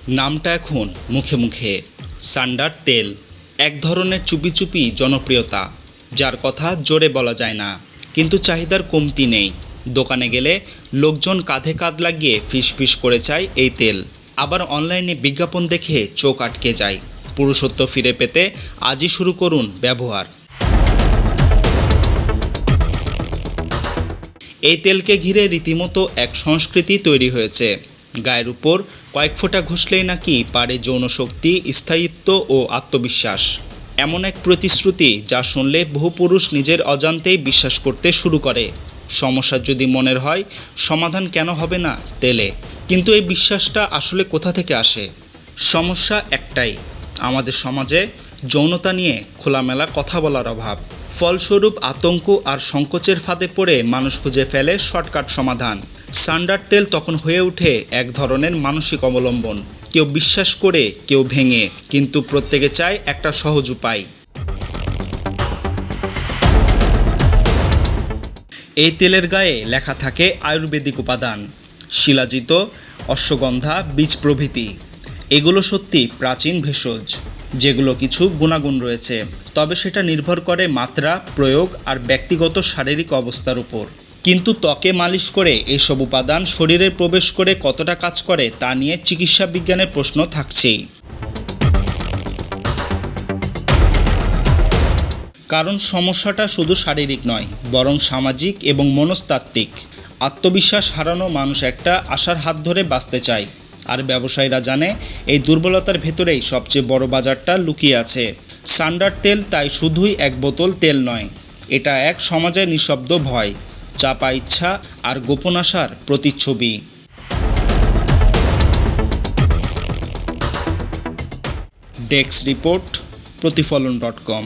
নামটা এখন মুখে মুখে। সান্ডার তেল এক ধরনের চুপি চুপি জনপ্রিয়তা, যার কথা জোরে বলা যায় না, কিন্তু চাহিদার কমতি নেই। দোকানে গেলে লোকজন কাঁধে কাঁধ লাগিয়ে ফিস করে চায় এই তেল। আবার অনলাইনে বিজ্ঞাপন দেখে চোখ আটকে যায়। পুরুষত্ব ফিরে পেতে আজই শুরু করুন ব্যবহার। এই তেলকে ঘিরে রীতিমতো এক সংস্কৃতি তৈরি হয়েছে। গায়ের উপর কয়েক ফোঁটা ঘষলেই নাকি পারে যৌন শক্তি, স্থায়িত্ব ও আত্মবিশ্বাস। এমন এক প্রতিশ্রুতি যা শুনলে বহু পুরুষ নিজের অজান্তেই বিশ্বাস করতে শুরু করে। সমস্যা যদি মনের হয়, সমাধান কেন হবে না তেলে? কিন্তু এই বিশ্বাসটা আসলে কোথা থেকে আসে? সমস্যা একটাই, আমাদের সমাজে যৌনতা নিয়ে খোলামেলা কথা বলার অভাব। ফলস্বরূপ আতঙ্ক আর সংকোচের ফাঁদে পড়ে মানুষ খুঁজে ফেলে শর্টকাট সমাধান। সান্ডার তেল তখন হয়ে ওঠে এক ধরনের মানসিক অবলম্বন। কেউ বিশ্বাস করে, কেউ ভেঙে, কিন্তু প্রত্যেকে চায় একটা সহজ উপায়। এই তেলের গায়ে লেখা থাকে আয়ুর্বেদিক উপাদান, শিলাজিত, অশ্বগন্ধা, বীজ প্রভৃতি। এগুলো সত্যি প্রাচীন ভেষজ, যেগুলো কিছু গুণাগুণ রয়েছে, তবে সেটা নির্ভর করে মাত্রা, প্রয়োগ আর ব্যক্তিগত শারীরিক অবস্থার উপর। কিন্তু ত্বকে মালিশ করে এসব উপাদান শরীরে প্রবেশ করে কতটা কাজ করে তা নিয়ে চিকিৎসা বিজ্ঞানের প্রশ্ন থাকছেই। কারণ সমস্যাটা শুধু শারীরিক নয়, বরং সামাজিক এবং মনস্তাত্ত্বিক। আত্মবিশ্বাস হারানো মানুষ একটা আশার হাত ধরে বাঁচতে চায়, আর ব্যবসায়ীরা জানে এই দুর্বলতার ভেতরেই সবচেয়ে বড় বাজারটা লুকিয়ে আছে। সান্ডার তেল তাই শুধুই এক বোতল তেল নয়, এটা এক সমাজের নিঃশব্দ ভয়, চাপা ইচ্ছা আর গোপন আশার প্রতিচ্ছবি। Desk report, প্রতিফলন.com।